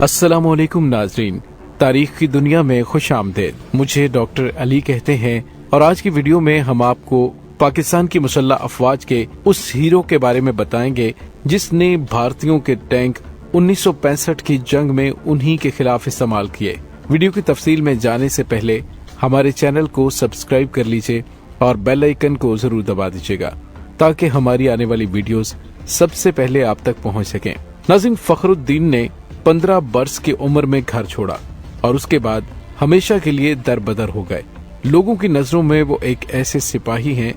अस्सलाम वालेकुम नाजरीन, तारीख की दुनिया में खुश आमदेद। मुझे डॉक्टर अली कहते हैं और आज की वीडियो में हम आपको पाकिस्तान की मुसल्लह अफवाज के उस हीरो के बारे में बताएंगे जिसने भारतीयों के टैंक 1965 की जंग में उन्हीं के खिलाफ इस्तेमाल किए। वीडियो की तफसील में जाने से पहले हमारे चैनल को सब्सक्राइब कर लीजिए और बेल आइकन को जरूर दबा दीजिएगा ताकि हमारी आने वाली वीडियोस सबसे पहले आप तक पहुंच सकें। नाज़रीन, फखरुद्दीन ने 15 बरस की उम्र में घर छोड़ा और उसके बाद हमेशा के लिए दरबदर हो गए। लोगों की नजरों में वो एक ऐसे सिपाही हैं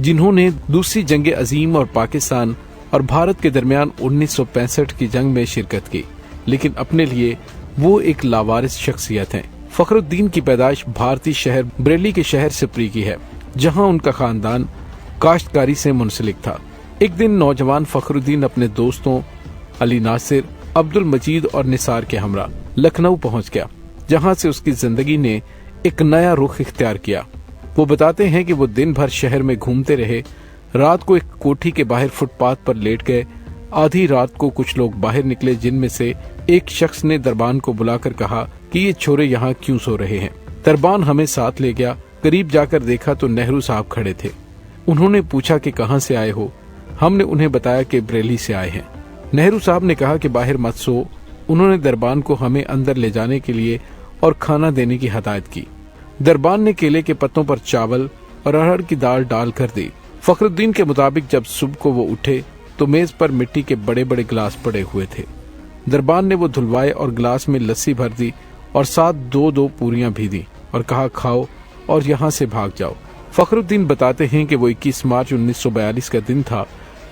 जिन्होंने दूसरी जंग अजीम और पाकिस्तान और भारत के दरमियान 1965 की जंग में शिरकत की, लेकिन अपने लिए वो एक लावारिस शख्सियत हैं। फखरुद्दीन की पैदाइश भारतीय शहर बरेली के शहर सिपरी की है, जहां उनका खानदान काश्तकारी से मुंसलिक था। एक दिन नौजवान फखरुद्दीन अपने दोस्तों अली नासिर, अब्दुल मजीद और निसार के हमरा लखनऊ पहुंच गया, जहां से उसकी जिंदगी ने एक नया रुख इख्तियार किया। वो बताते हैं कि वो दिन भर शहर में घूमते रहे, रात को एक कोठी के बाहर फुटपाथ पर लेट गए। आधी रात को कुछ लोग बाहर निकले, जिनमें से एक शख्स ने दरबान को बुलाकर कहा कि ये छोरे यहाँ क्यों सो रहे हैं। दरबान हमें साथ ले गया। करीब जाकर देखा तो नेहरू साहब खड़े थे। उन्होंने पूछा कि कहाँ से आए हो। हमने उन्हें बताया कि बरेली से आए हैं। नेहरू साहब ने कहा कि बाहर मत सो। उन्होंने दरबान को हमें अंदर ले जाने के लिए और खाना देने की हदायत की। दरबान ने केले के पत्तों पर चावल और अरहर की दाल डाल कर दी। फखरुद्दीन के मुताबिक जब सुबह को वो उठे तो मेज पर मिट्टी के बड़े बड़े गिलास पड़े हुए थे। दरबान ने वो धुलवाए और गिलास में लस्सी भर दी और साथ दो पूरियां भी दी और कहा खाओ और यहाँ से भाग जाओ। फखरुद्दीन बताते हैं कि वो 21 मार्च 1942 का दिन था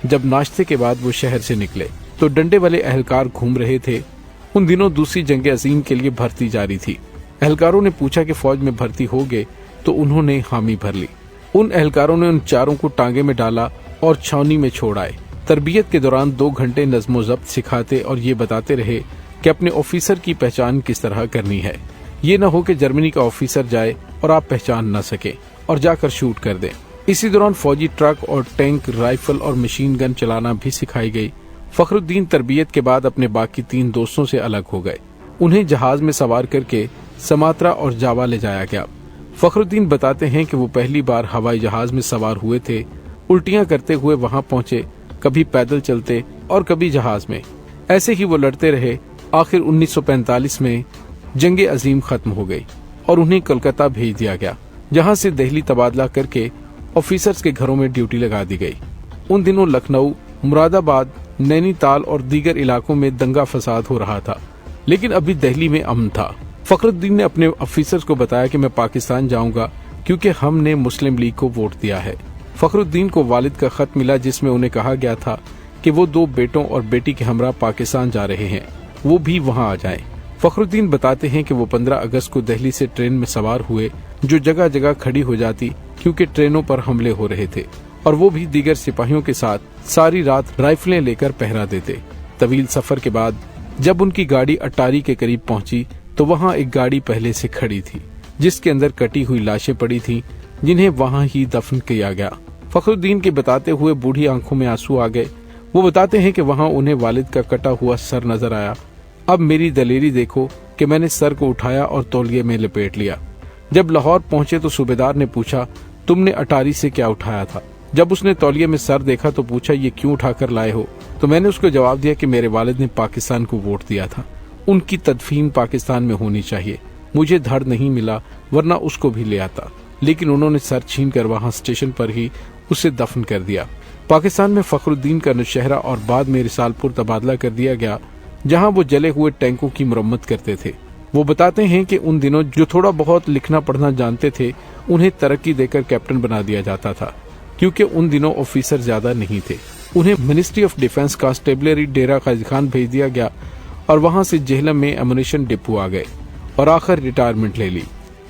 जब नाश्ते के बाद वो शहर से निकले तो डंडे वाले अहलकार घूम रहे थे। उन दिनों दूसरी जंग अजीम के लिए भर्ती जारी थी। अहलकारों ने पूछा कि फौज में भर्ती होगे, तो उन्होंने हामी भर ली। उन अहलकारों ने उन चारों को टांगे में डाला और छावनी में छोड़ आए। तरबियत के दौरान 2 घंटे नज़्मो ज़ब्त सिखाते और ये बताते रहे कि अपने ऑफिसर की पहचान किस तरह करनी है। ये न हो कि जर्मनी का ऑफिसर जाए और आप पहचान न सके और जाकर शूट कर दें। इसी दौरान फौजी ट्रक और टैंक, राइफल और मशीन गन चलाना भी सिखाई गई। फखरुद्दीन तरबियत के बाद अपने बाकी 3 दोस्तों से अलग हो गए। उन्हें जहाज में सवार करके समात्रा और जावा ले जाया गया। फखरुद्दीन बताते हैं कि वो पहली बार हवाई जहाज में सवार हुए थे। उल्टियां करते हुए वहां पहुंचे, कभी पैदल चलते और कभी जहाज में। ऐसे ही वो लड़ते रहे। आखिर 1945 में जंग अजीम खत्म हो गई और उन्हें कोलकाता भेज दिया गया, जहां से दिल्ली तबादला करके ऑफिसर्स के घरों में ड्यूटी लगा दी गई। उन दिनों लखनऊ, मुरादाबाद, नैनीताल और दीगर इलाकों में दंगा फसाद हो रहा था, लेकिन अभी दिल्ली में अमन था। फखरुद्दीन ने अपने ऑफिसर्स को बताया कि मैं पाकिस्तान जाऊंगा क्योंकि हमने मुस्लिम लीग को वोट दिया है। फखरुद्दीन को वालिद का खत मिला जिसमें उन्हें कहा गया था कि वो 2 बेटों और बेटी के हमरा पाकिस्तान जा रहे हैं, वो भी वहां आ जाएं। फखरुद्दीन बताते हैं कि वो 15 अगस्त को दिल्ली से ट्रेन में सवार हुए जो जगह जगह खड़ी हो जाती क्योंकि ट्रेनों पर हमले हो रहे थे, और वो भी दीगर सिपाहियों के साथ सारी रात राइफलें लेकर पहरा देते। तवील सफर के बाद जब उनकी गाड़ी अटारी के करीब पहुंची तो वहां एक गाड़ी पहले से खड़ी थी जिसके अंदर कटी हुई लाशें पड़ी थीं, जिन्हें वहां ही दफन किया गया। फखरुद्दीन के बताते हुए बूढ़ी आंखों में आंसू आ गए। वो बताते हैं कि वहां उन्हें वालिद का कटा हुआ सर नजर आया। अब मेरी दलेरी देखो कि मैंने सर को उठाया और तौलिए में लपेट लिया। जब लाहौर पहुंचे तो सूबेदार ने पूछा, तुमने अटारी से क्या उठाया था? जब उसने तौलिए में सर देखा तो पूछा, ये क्यों उठाकर लाए हो? तो मैंने उसको जवाब दिया कि मेरे वालिद ने पाकिस्तान को वोट दिया था, उनकी तदफीन पाकिस्तान में होनी चाहिए। मुझे धड़ नहीं मिला, वरना उसको भी ले आता, लेकिन उन्होंने सर छीन कर वहाँ स्टेशन पर ही उसे दफन कर दिया। पाकिस्तान में फखरुद्दीन का नौशहरा और बाद में रिसालपुर तबादला कर दिया गया, जहाँ वो जले हुए टैंकों की मुरम्मत करते थे। वो बताते हैं कि उन दिनों जो थोड़ा बहुत लिखना पढ़ना जानते थे उन्हें तरक्की देकर कैप्टन बना दिया जाता था, क्योंकि उन दिनों ऑफिसर ज्यादा नहीं थे। उन्हें मिनिस्ट्री ऑफ डिफेंस कांस्टेबलरी डेरा गाजी खान भेज दिया गया और वहां से जेहलम में एमुनेशन डिपो आ गए और आखिर रिटायरमेंट ले ली।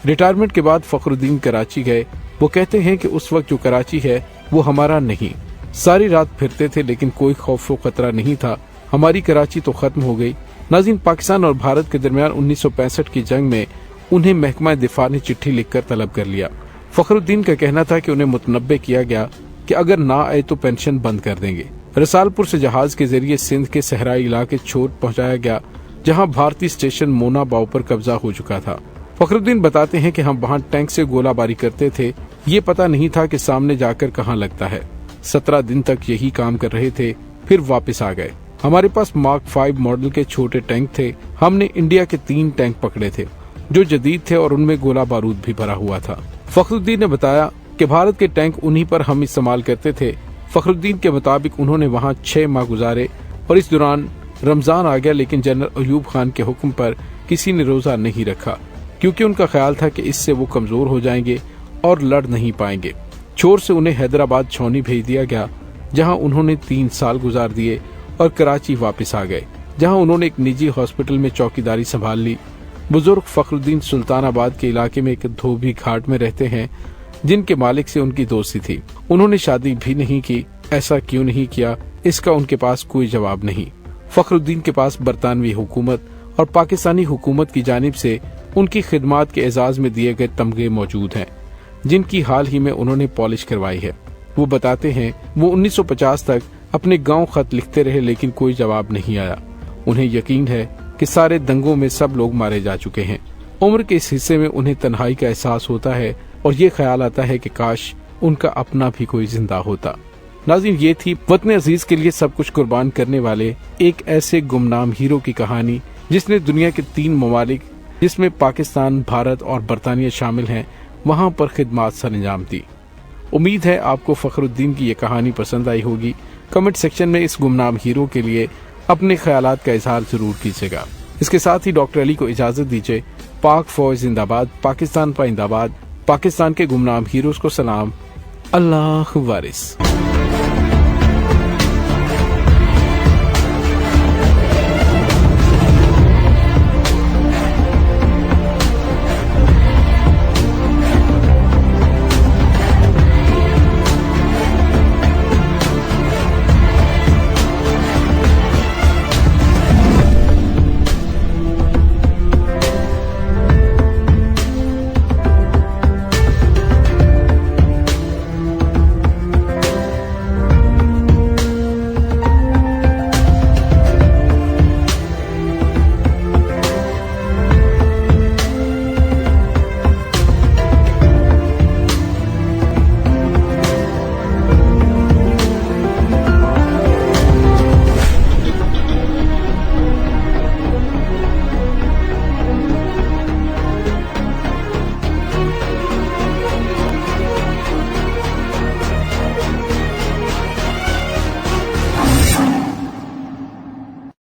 रिटायरमेंट के बाद फखरुद्दीन कराची गए। वो कहते हैं कि उस वक्त जो कराची है वो हमारा नहीं। सारी रात फिरते थे लेकिन कोई खौफ व खतरा नहीं था। हमारी कराची तो खत्म हो गई। नाज़रीन, पाकिस्तान और भारत के दरमियान 1965 की जंग में उन्हें महकमा दिफा ने चिट्ठी लिखकर तलब कर लिया। फखरुद्दीन का कहना था कि उन्हें मुतनब्बे किया गया कि अगर ना आए तो पेंशन बंद कर देंगे। रसालपुर से जहाज के जरिए सिंध के सहराई इलाके छोड़ पहुंचाया गया, जहां भारतीय स्टेशन मोना बाव पर कब्जा हो चुका था। फखरुद्दीन बताते हैं कि हम वहां टैंक से गोलाबारी करते थे, ये पता नहीं था कि सामने जाकर कहां लगता है। 17 दिन तक यही काम कर रहे थे, फिर वापस आ गए। हमारे पास मार्क 5 मॉडल के छोटे टैंक थे। हमने इंडिया के 3 टैंक पकड़े थे जो जदीद थे और उनमें गोला बारूद भी भरा हुआ था। फखरुद्दीन ने बताया कि भारत के टैंक उन्हीं पर हम इस्तेमाल करते थे। फखरुद्दीन के मुताबिक उन्होंने वहां 6 माह गुजारे और इस दौरान रमजान आ गया, लेकिन जनरल अयूब खान के हुक्म पर किसी ने रोजा नहीं रखा, क्योंकि उनका ख्याल था कि इससे वो कमजोर हो जाएंगे और लड़ नहीं पाएंगे। छोर से उन्हें हैदराबाद छावनी भेज दिया गया, जहां उन्होंने 3 साल गुजार दिए और कराची वापस आ गए, जहां उन्होंने एक निजी हॉस्पिटल में चौकीदारी संभाल ली। बुजुर्ग फखरुद्दीन सुल्तानाबाद के इलाके में एक धोबी घाट में रहते हैं, जिनके मालिक से उनकी दोस्ती थी। उन्होंने शादी भी नहीं की। ऐसा क्यों नहीं किया, इसका उनके पास कोई जवाब नहीं। फखरुद्दीन के पास बरतानवी हुकूमत और पाकिस्तानी हुकूमत की जानिब से उनकी खिदमात के एजाज में दिए गए तमगे मौजूद हैं, जिनकी हाल ही में उन्होंने पॉलिश करवाई है। वो बताते हैं वो 1950 तक अपने गांव खत लिखते रहे, लेकिन कोई जवाब नहीं आया। उन्हें यकीन है कि सारे दंगों में सब लोग मारे जा चुके हैं। उम्र के इस हिस्से में उन्हें तन्हाई का एहसास होता है और ये ख्याल आता है कि काश उनका अपना भी कोई जिंदा होता। नाज़रीन, ये थी वतन अजीज के लिए सब कुछ कुर्बान करने वाले एक ऐसे गुमनाम हीरो की कहानी, जिसने दुनिया के 3 ममालिक, जिसमें पाकिस्तान, भारत और बरतानिया शामिल हैं, वहां पर खिदमात सरंजाम दी। उम्मीद है आपको फखरुद्दीन की ये कहानी पसंद आई होगी। कमेंट सेक्शन में इस गुमनाम हीरो के लिए अपने ख्यालात का इजहार जरूर कीजिएगा। इसके साथ ही डॉक्टर अली को इजाजत दीजिए। पाक फौज जिंदाबाद, पाकिस्तान पाइंदाबाद, पाकिस्तान के गुमनाम हीरोज को सलाम। अल्लाह वारिस।